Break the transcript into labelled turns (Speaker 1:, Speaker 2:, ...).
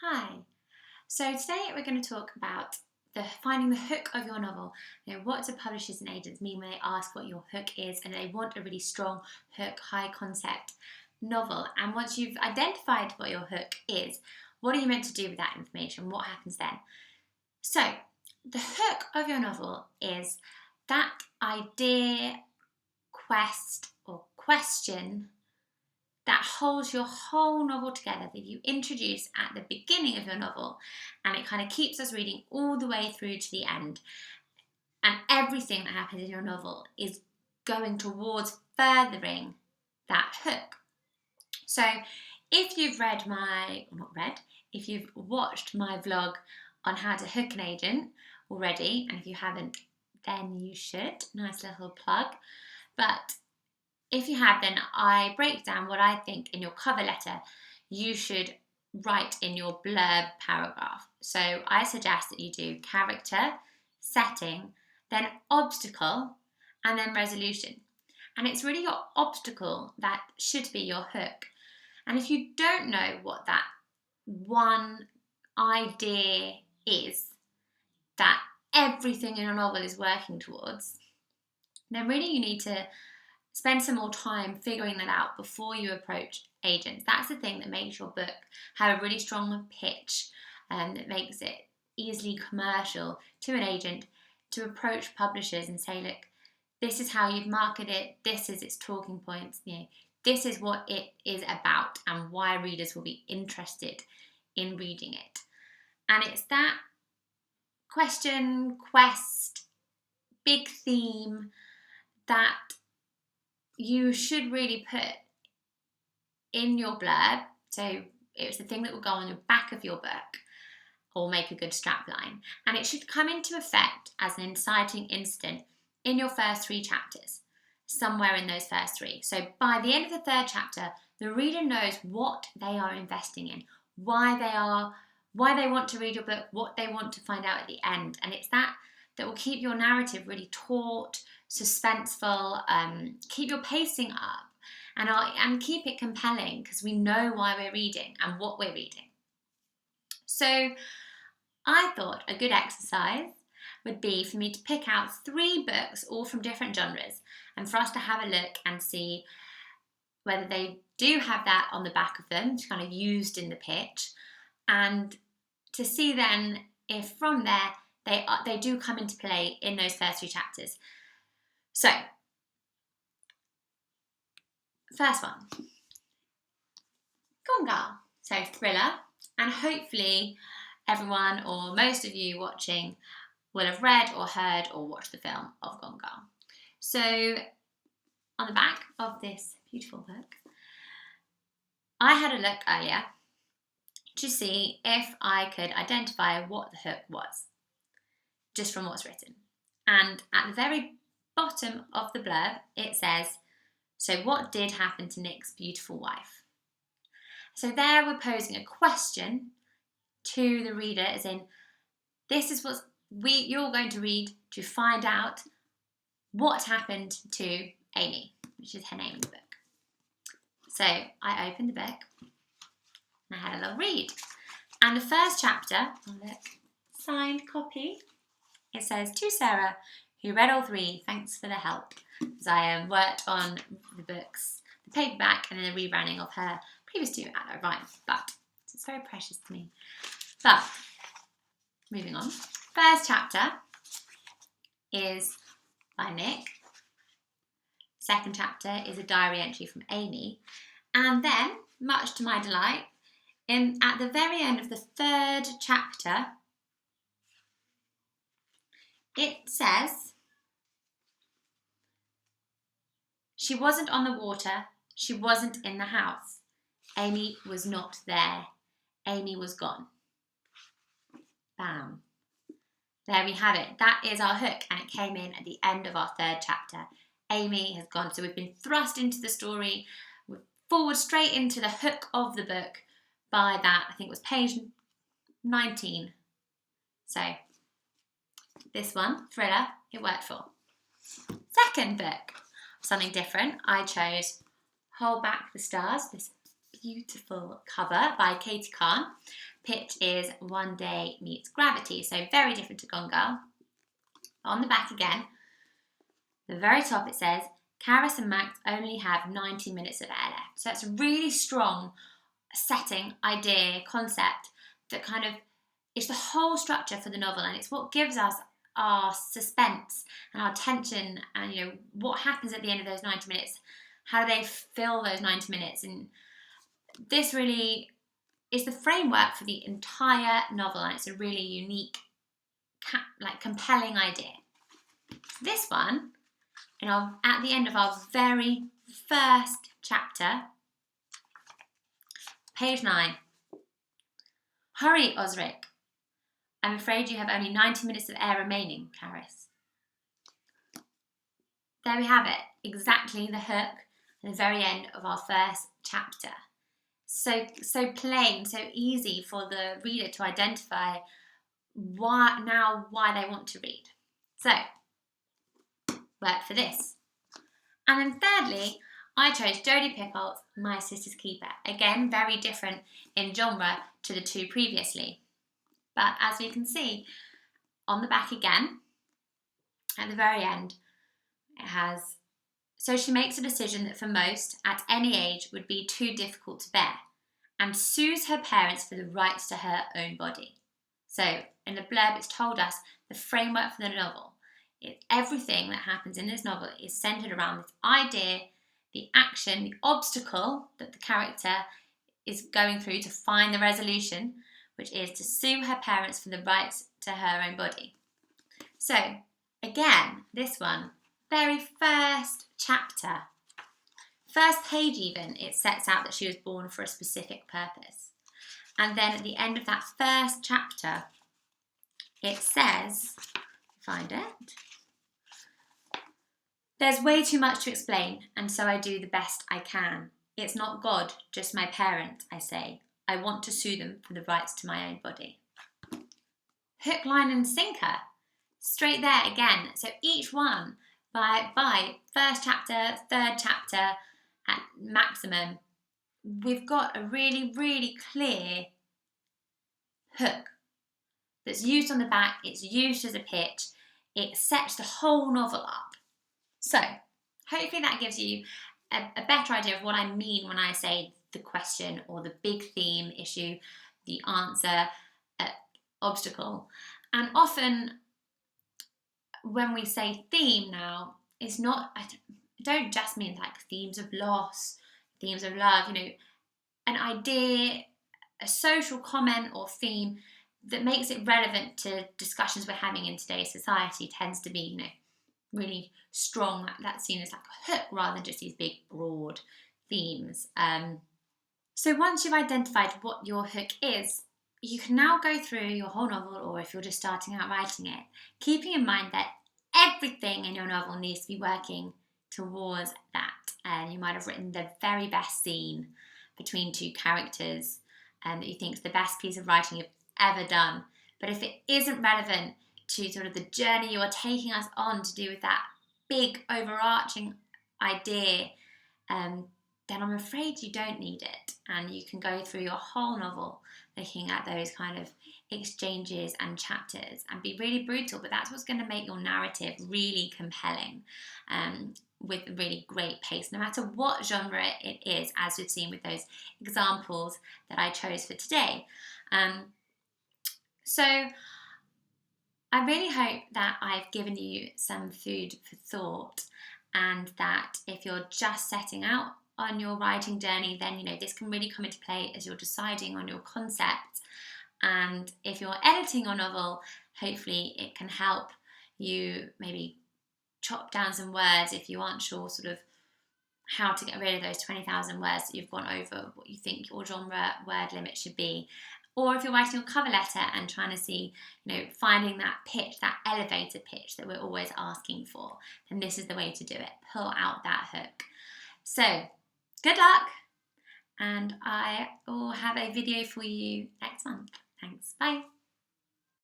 Speaker 1: Hi. So today we're going to talk about finding the hook of your novel. What do publishers and agents mean when they ask what your hook is and they want a really strong hook, high concept novel? And once you've identified what your hook is, what are you meant to do with that information? What happens then? So the hook of your novel is that idea, quest, or question that holds your whole novel together, that you introduce at the beginning of your novel, and it kind of keeps us reading all the way through to the end. And everything that happens in your novel is going towards furthering that hook. So if you've if you've watched my vlog on how to hook an agent already, and if you haven't, then you should. Nice little plug. But if you have, then I break down what I think in your cover letter you should write in your blurb paragraph. So I suggest that you do character, setting, then obstacle, and then resolution. And it's really your obstacle that should be your hook. And if you don't know what that one idea is that everything in your novel is working towards, then really you need to spend some more time figuring that out before you approach agents. That's the thing that makes your book have a really strong pitch and that makes it easily commercial to an agent to approach publishers and say, look, this is how you'd market it, this is its talking points, this is what it is about and why readers will be interested in reading it. And it's that question, quest, big theme that you should really put in your blurb. So it's the thing that will go on the back of your book or make a good strapline. And it should come into effect as an inciting incident in your first 3 chapters, somewhere in those first 3. So by the end of the 3rd chapter, the reader knows what they are investing in, why they want to read your book, what they want to find out at the end. And it's that will keep your narrative really taut, suspenseful, keep your pacing up, and keep it compelling because we know why we're reading and what we're reading. So I thought a good exercise would be for me to pick out 3 books, all from different genres, and for us to have a look and see whether they do have that on the back of them, kind of used in the pitch, and to see then if from there they do come into play in those first 3 chapters. So, first one, Gone Girl. So thriller, and hopefully everyone or most of you watching will have read or heard or watched the film of Gone Girl. So on the back of this beautiful book, I had a look earlier to see if I could identify what the hook was, just from what's written. And at the very bottom of the blurb, it says, so what did happen to Nick's beautiful wife? So there we're posing a question to the reader, as in, this is what you're going to read to find out what happened to Amy, which is her name in the book. So I opened the book and I had a little read. And the first chapter, signed copy, it says, to Sarah, who read all 3, thanks for the help. As I worked on the books, the paperback, and then the rerunning of her previous 2 at Rhyme. But it's very precious to me. But moving on. First chapter is by Nick. Second chapter is a diary entry from Amy. And then, much to my delight, at the very end of the 3rd chapter, it says, she wasn't on the water, she wasn't in the house. Amy was not there. Amy was gone. Bam. There we have it. That is our hook, and it came in at the end of our 3rd chapter. Amy has gone. So we've been thrust into the story, we're forward straight into the hook of the book by that, I think it was page 19. So this one, thriller, it worked for. Second book, something different. I chose Hold Back the Stars, this beautiful cover by Katie Kahn. Pitch is One Day Meets Gravity, so very different to Gone Girl. On the back again, the very top it says, Karis and Max only have 90 minutes of air left. So that's a really strong setting, idea, concept that kind of is the whole structure for the novel, and it's what gives us our suspense and our tension and, you know, what happens at the end of those 90 minutes. How do they fill those 90 minutes? And this really is the framework for the entire novel, and it's a really unique, compelling idea. This one, at the end of our very first chapter, page 9. Hurry, Osric. I'm afraid you have only 90 minutes of air remaining, Karis. There we have it, exactly the hook at the very end of our first chapter. So plain, so easy for the reader to identify why they want to read. So, work for this. And then thirdly, I chose Jodie Picoult's My Sister's Keeper. Again, very different in genre to the two previously. But as we can see, on the back again, at the very end, it has, so she makes a decision that for most, at any age, would be too difficult to bear, and sues her parents for the rights to her own body. So, in the blurb, it's told us the framework for the novel. Everything that happens in this novel is centered around this idea, the action, the obstacle that the character is going through to find the resolution, which is to sue her parents for the rights to her own body. So, again, this one, very first chapter, first page even, it sets out that she was born for a specific purpose. And then at the end of that first chapter, it says, find it, there's way too much to explain, and so I do the best I can. It's not God, just my parents, I say. I want to sue them for the rights to my own body. Hook, line and sinker. Straight there again. So each one, by first chapter, third chapter, at maximum, we've got a really, really clear hook that's used on the back. It's used as a pitch. It sets the whole novel up. So, hopefully that gives you a better idea of what I mean when I say the question or the big theme issue, the answer, obstacle. And often when we say theme now, it's not, I don't just mean like themes of loss, themes of love, you know, an idea, a social comment or theme that makes it relevant to discussions we're having in today's society tends to be, you know, really strong. That's seen as like a hook rather than just these big broad themes. So once you've identified what your hook is, you can now go through your whole novel, or if you're just starting out writing it, keeping in mind that everything in your novel needs to be working towards that. And you might have written the very best scene between two characters that you think is the best piece of writing you've ever done. But if it isn't relevant to sort of the journey you're taking us on to do with that big overarching idea, then I'm afraid you don't need it. And you can go through your whole novel looking at those kind of exchanges and chapters and be really brutal, but that's what's going to make your narrative really compelling, with a really great pace, no matter what genre it is, as we've seen with those examples that I chose for today. So I really hope that I've given you some food for thought, and that if you're just setting out on your writing journey, then, you know, this can really come into play as you're deciding on your concept. And if you're editing your novel, hopefully it can help you maybe chop down some words if you aren't sure sort of how to get rid of those 20,000 words that you've gone over what you think your genre word limit should be. Or if you're writing your cover letter and trying to see, you know, finding that pitch, that elevator pitch that we're always asking for, then this is the way to do it. Pull out that hook. So, good luck, and I will have a video for you next month. Thanks, bye.